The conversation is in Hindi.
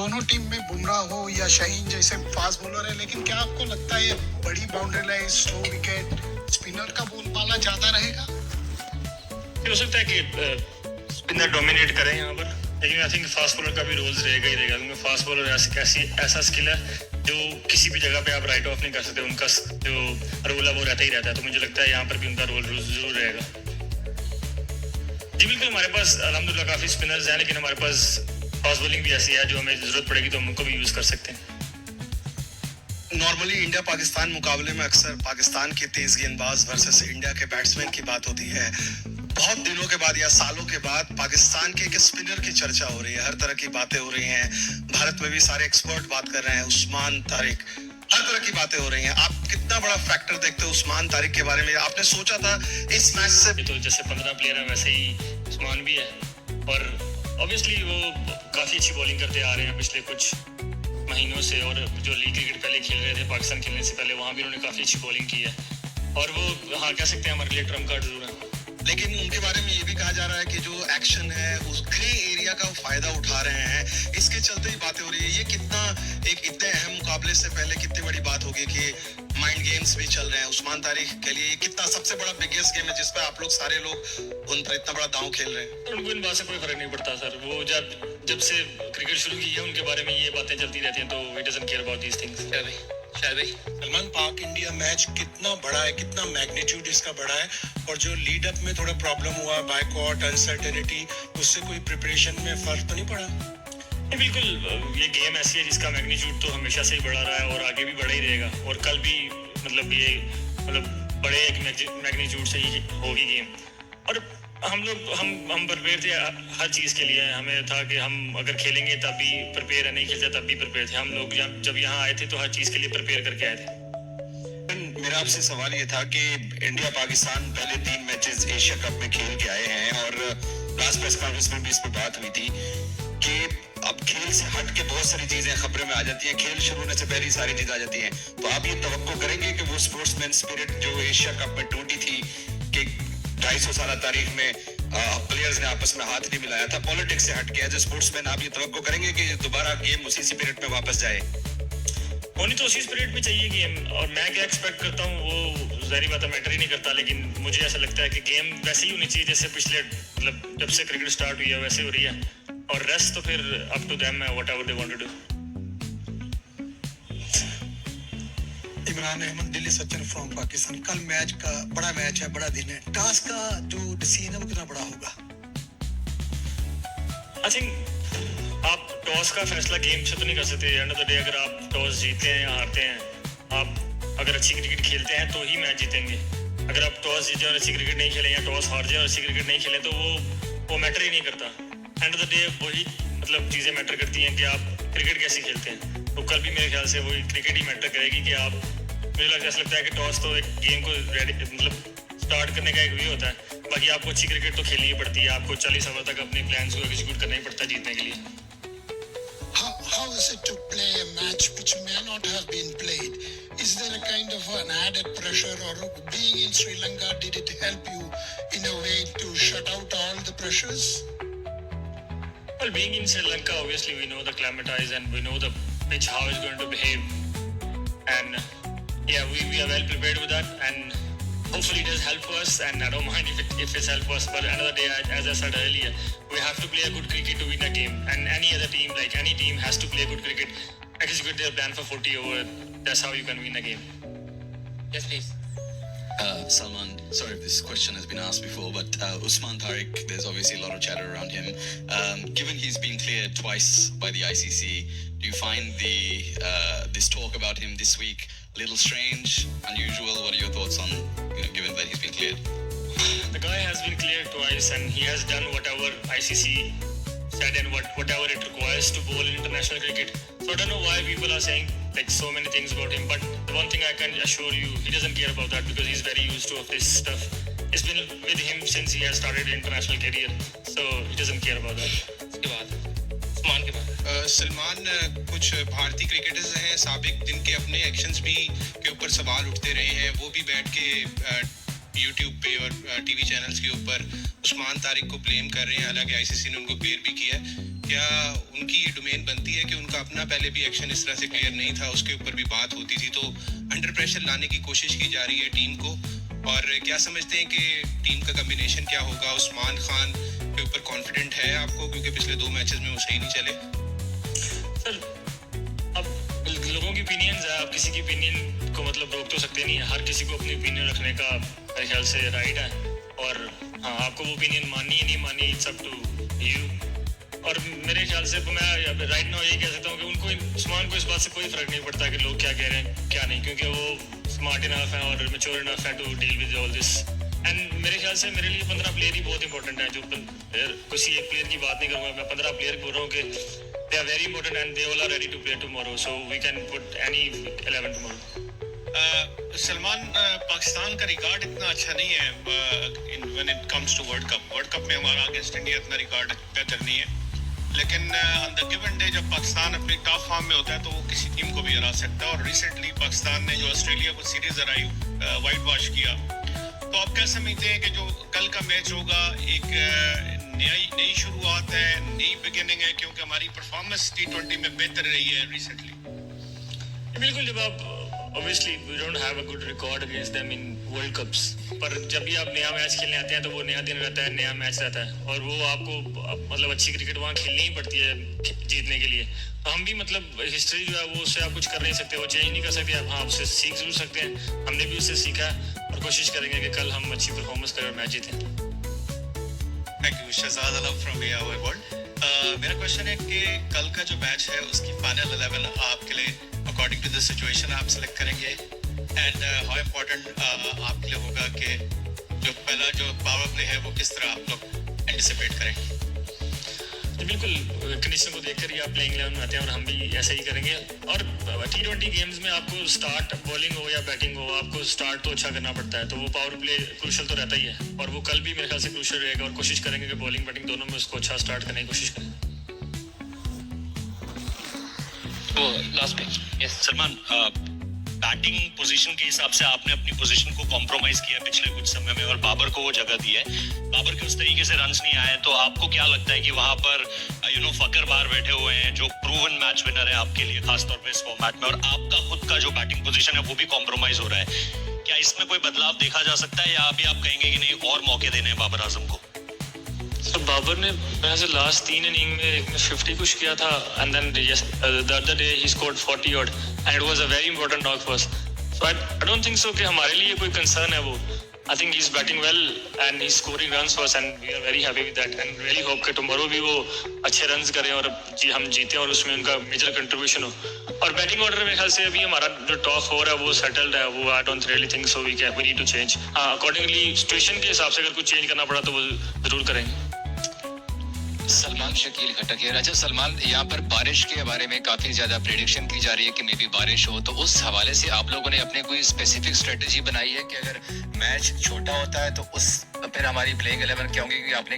दोनों टीम में बुमराह हो या शाहीन जैसे फास्ट बॉलर है, लेकिन क्या आपको लगता है ये बड़ी boundary line, slow wicket, spinner का बोलबाला ज्यादा रहेगा? हो सकता है कि स्पिनर डोमिनेट करें यहाँ पर, लेकिन आई थिंक फास्ट बॉलर का भी रोल्स रहेगा ही रहेगा, क्योंकि फास्ट बॉलर ऐसा स्किल है जो किसी भी जगह पे आप राइट ऑफ नहीं कर सकते। उनका जो रोल है वो रहता ही रहता है, तो मुझे लगता है यहाँ पर भी उनका रोल जरूर रहेगा। जी बिल्कुल, हमारे पास अल्हम्दुलिल्लाह काफ़ी स्पिनर्स हैं, लेकिन हमारे पास फास्ट बॉलिंग भी ऐसी है जो हमें ज़रूरत पड़ेगी तो हम उनको भी यूज़ कर सकते हैं। नॉर्मली इंडिया पाकिस्तान मुकाबले में अक्सर पाकिस्तान के तेज गेंदबाज वर्सेस इंडिया के बैट्समैन की बात होती है। बहुत दिनों के बाद या सालों के बाद पाकिस्तान के एक स्पिनर की चर्चा हो रही है, हर तरह की बातें हो रही हैं। भारत में भी सारे एक्सपर्ट बात कर रहे हैं, उस्मान तारिक, हर तरह की बातें हो रही हैं। आप कितना बड़ा फैक्टर देखते हो उस्मान तारिक के बारे में? आपने सोचा था इस मैच से? तो जैसे 15 प्लेयर हैं वैसे ही उस्मान भी है, और ऑब्वियसली वो काफ़ी अच्छी बॉलिंग करते आ रहे हैं पिछले कुछ महीनों से, और जो लीग क्रिकेट पहले खेल रहे थे पाकिस्तान खेलने से पहले, वहाँ भी उन्होंने काफ़ी अच्छी बॉलिंग की है, और वो हाँ कह सकते हैं हमारे लिए ट्रम्प कार्ड जरूर है। लेकिन उनके बारे में ये भी कहा जा रहा है कि जो एक्शन है उस ग्रे एरिया का फायदा उठा रहे हैं, इसके चलते ही बातें हो रही है। ये कितना एक इतने अहम मुकाबले से पहले कितनी बड़ी बात होगी कि माइंड गेम्स भी चल रहे हैं उस्मान तारिक के लिए, कितना सबसे बड़ा बिगेस्ट गेम है जिस पर आप लोग सारे लोग उन पर इतना बड़ा दांव खेल रहे हैं। उनको इन बात से कोई फर्क नहीं पड़ता सर, वो जब से क्रिकेट शुरू की है उनके बारे में ये बातें चलती रहती हैं, तो he doesn't care about these things. Salman, Pak India match कितना बड़ा है, कितना मैग्नीट्यूड इसका बड़ा है, और जो लीड अप में थोड़ा प्रॉब्लम हुआ, बायकॉट, अनसर्टेनिटी, उससे कोई प्रिपरेशन में फर्क तो नहीं पड़ा? बिल्कुल, ये गेम ऐसी है जिसका मैग्नीट्यूड तो हमेशा से ही बढ़ा रहा है और आगे भी बढ़ा ही रहेगा, और कल भी बड़े एक मैग्नीट्यूड से ही होगी गेम। और हम प्रिपेयर थे हर चीज़ के लिए। हमें था कि हम अगर खेलेंगे तब भी प्रिपेयर है, नहीं खेलते तब भी प्रिपेयर थे। हम लोग जब यहाँ आए थे तो हर चीज़ के लिए प्रिपेयर करके आए थे। मेरा आपसे सवाल ये था कि इंडिया पाकिस्तान पहले 3 मैचेस एशिया कप में खेल के आए हैं, और लास्ट प्रेस कॉन्फ्रेंस में भी इस पर बात हुई थी कि अब खेल से हट के बहुत सारी चीजें खबरों में आ जाती हैं, खेल शुरू होने से पहले ही सारी चीजें आ जाती हैं। तो आप ये तवक्को करेंगे कि वो स्पोर्ट्समैन स्पिरिट जो एशिया कप में टूटी थी, कि 250 साल तारीख में प्लेयर्स ने आपस में हाथ नहीं मिलाया था, पॉलिटिक्स से हट के एज ए स्पोर्ट्समैन आप ये तवक्को करेंगे कि दोबारा गेम उसी स्पिरिट में वापस जाए? होनी तो उसी स्पिरिट में चाहिए गेम, और मैं क्या एक्सपेक्ट करता हूँ वो ज़ाहिर बात है मैटर ही नहीं करता, लेकिन मुझे ऐसा लगता है कि गेम वैसे ही होनी चाहिए जैसे पिछले जब से क्रिकेट स्टार्ट हुई है वैसे हो रही है, और रेस्ट तो फिर अप टू देम है, whatever they want to do. Imran Ahmed, Delhi Sachin from Pakistan. कल मैच का बड़ा मैच है, बड़ा दिन है, टॉस का जो डिसीजन है वो कितना बड़ा होगा? आई थिंक आप टॉस का फैसला गेम से तो नहीं कर सकते। एंड ऑफ द डे अगर आप टॉस जीतते हैं या हारते हैं, आप अगर अच्छी क्रिकेट खेलते हैं तो ही मैच जीतेंगे। अगर आप टॉस जीते और अच्छी क्रिकेट नहीं खेलें, या टॉस हार जाए और अच्छी क्रिकेट नहीं खेलें, तो वो मैटर ही नहीं करता। एंड ऑफ द डे वही चीज़ें मैटर करती हैं कि आप क्रिकेट कैसी खेलते हैं। तो कल भी मेरे ख्याल से वही क्रिकेट ही मैटर करेगी कि आप, मुझे ऐसा लगता है कि टॉस तो एक गेम को स्टार्ट करने का एक वे होता है, बाकी आपको अच्छी क्रिकेट तो खेलनी ही पड़ती है। आपको 40 ओवर तक अपने प्लान्स को एग्जीक्यूट करना ही पड़ता है जीतने के लिए। How is it to play a match which may not have been played? Is there a kind of an added pressure, or being in Sri Lanka, did it help you in a way to shut out all the pressures? Well, being in Sri Lanka, obviously we know the climate and we know the pitch, how it's going to behave, and yeah, we are well prepared with that, and hopefully it has helped us, and I don't mind if it's helped us. But another day, as I said earlier, we have to play a good cricket to win a game, and any other team, like any team, has to play good cricket, execute their plan for 40 over. That's how you can win a game. Yes, please. Salman, sorry if this question has been asked before, but Usman Tariq, there's obviously a lot of chatter around him. Given he's been cleared twice by the ICC, do you find this talk about him this week a little strange, unusual? What are your thoughts on, given that he's been cleared? The guy has been cleared twice, and he has done whatever ICC said and whatever it requires to bowl in international cricket. So I don't know why people are saying so many things about him, but the one thing I can assure you, he doesn't care about that, because he's very used to this stuff. It's been with him since he has started international career, so he doesn't care about that. इसके बाद सलमान के बाद सलमान, कुछ भारतीय क्रिकेटर्स हैं साबिक, जिनके अपने एक्शंस भी के ऊपर सवाल उठते रहे हैं, वो भी बैठ के यूट्यूब पे और टीवी चैनल्स के ऊपर उस्मान तारिक को ब्लेम कर रहे हैं। हालांकि आईसीसी ने उनको क्लियर भी किया है। क्या उनकी ये डोमेन बनती है कि उनका अपना पहले भी एक्शन इस तरह से क्लियर नहीं था, उसके ऊपर भी बात होती थी, तो अंडर प्रेशर लाने की कोशिश की जा रही है टीम को? और क्या समझते हैं कि टीम का कॉम्बिनेशन क्या होगा? उस्मान खान के ऊपर कॉन्फिडेंट है आपको, क्योंकि पिछले 2 मैचेस में वो सही नहीं चले? सर अब लोगों की ओपिनियंस है, आप किसी की ओपिनियन को मतलब रोक तो सकते नहीं है। हर किसी को अपनी ओपिनियन रखने का मेरे ख्याल से राइट है, और हाँ, आपको वो ओपिनियन माननी है नहीं माननी, इट्स अप टू यू। और मेरे ख्याल से मैं राइट नाउ यही कह सकता हूँ कि उनको, उस्मान को इस बात से कोई फर्क नहीं पड़ता कि लोग क्या कह रहे हैं क्या नहीं, क्योंकि वो स्मार्ट इनफ है और मैच्योर इनफ है to deal with all this. And मेरे ख्याल से मेरे लिए 15 प्लेयर ही बहुत इंपॉर्टेंट है। जो किसी एक प्लेयर की बात नहीं करूँगा, मैं 15 प्लेयर बोल रहा हूँ कि they are very important and they all are ready to play tomorrow, so we can put any 11 tomorrow. Salman, Pakistan का रिकॉर्ड इतना अच्छा नहीं है when it comes to world cup में हमारा अगेंस्ट इंडिया इतना रिकॉर्ड बेहतर नहीं है, लेकिन ऑन द गिवन डे जब पाकिस्तान अपने टॉप फॉर्म में होता है तो वो किसी टीम को भी हरा सकता है। और रिसेंटली पाकिस्तान ने जो ऑस्ट्रेलिया को सीरीज हराई, वाइट वॉश किया, तो आप क्या समझते हैं कि जो कल का मैच होगा एक नई शुरुआत है, नई बिगिनिंग है, क्योंकि हमारी परफॉर्मेंस T20 में बेहतर रही है रिसेंटली? बिल्कुल, जब आप obviously we don't have a good record against them in World Cups, पर जब भी आप नया मैच खेलने आते हैं तो वो नया दिन रहता है, नया मैच रहता है, और वो आपको मतलब अच्छी क्रिकेट वहाँ खेलनी ही पड़ती है जीतने के लिए। तो हम भी मतलब हिस्ट्री जो है वो उससे आप कुछ कर नहीं सकते, वो चेंज नहीं कर सकते आप, हाँ उससे सीख जरूर सकते हैं। हमने भी उससे सीखा और कोशिश करेंगे कि कल हम अच्छी परफॉर्मेंस करें और मैच जीतें। Thank you. Shahzad Alam from AOA world. मेरा क्वेश्चन है कि कल का जो मैच है उसकी फाइनल 11 आपके लिए अकॉर्डिंग टू द सिचुएशन आप सेलेक्ट करेंगे, एंड हाउ इम्पोर्टेंट आपके लिए होगा कि जो पहला जो पावर प्ले है वो किस तरह आप लोग एंटिसिपेट करें? जी बिल्कुल, कंडीशन को देखकर ही आप प्लेइंग 11 में आते हैं और हम भी ऐसा ही करेंगे। और T20 गेम्स में आपको स्टार्ट बॉलिंग हो या बैटिंग हो, आपको स्टार्ट तो अच्छा करना पड़ता है, तो वो पावर प्ले क्रूशल तो रहता ही है, और वो कल भी मेरे ख्याल से क्रूशल रहेगा, और कोशिश करेंगे कि बॉलिंग बैटिंग दोनों में उसको अच्छा स्टार्ट करने की कोशिश करें। लास्ट पे यस सलमान, बैटिंग पोजीशन के हिसाब से आपने अपनी पोजीशन को कॉम्प्रोमाइज किया पिछले कुछ समय में और बाबर को वो जगह दी है। बाबर के उस तरीके से रन्स नहीं आए, तो आपको क्या लगता है कि वहां पर फकर बाहर बैठे हुए हैं जो प्रूवन मैच विनर है आपके लिए, खासतौर पे इस फॉर्मेट में, और आपका खुद का जो बैटिंग पोजीशन है वो भी कॉम्प्रोमाइज हो रहा है? क्या इसमें कोई बदलाव देखा जा सकता है, या अभी आप कहेंगे कि नहीं और मौके देने हैं बाबर आजम को? तो बाबर ने मेरे से लास्ट 3 इनिंग में एक में 50 कुछ किया था, and then the other day he scored 40 odd, and it was a very important knock for us. So I don't think so कि हमारे लिए कोई कंसर्न है वो। I think he is batting well and he is scoring runs for us, and we are very happy with that, and really hope कि टुमारो भी वो अच्छे रन्स करें और हम जीतें और उसमें उनका मेजर कंट्रीब्यूशन हो। और बैटिंग ऑर्डर मेरे ख्याल से अभी हमारा जो टॉप 4 है वो सेटल्ड है, वो I don't really think so we need to change. Accordingly situation के हिसाब से अगर कुछ चेंज करना पड़ा तो वो जरूर करेंगे। सलमान शकील खटक है। अच्छा सलमान, यहाँ पर बारिश के बारे में काफी ज्यादा प्रेडिक्शन की जा रही है कि मे बी बारिश हो, तो उस हवाले से आप लोगों ने अपने कोई स्पेसिफिक स्ट्रेटेजी बनाई है कि अगर मैच छोटा होता है तो उस फिर हमारी प्लेइंग 11 क्या होंगी? कि आपने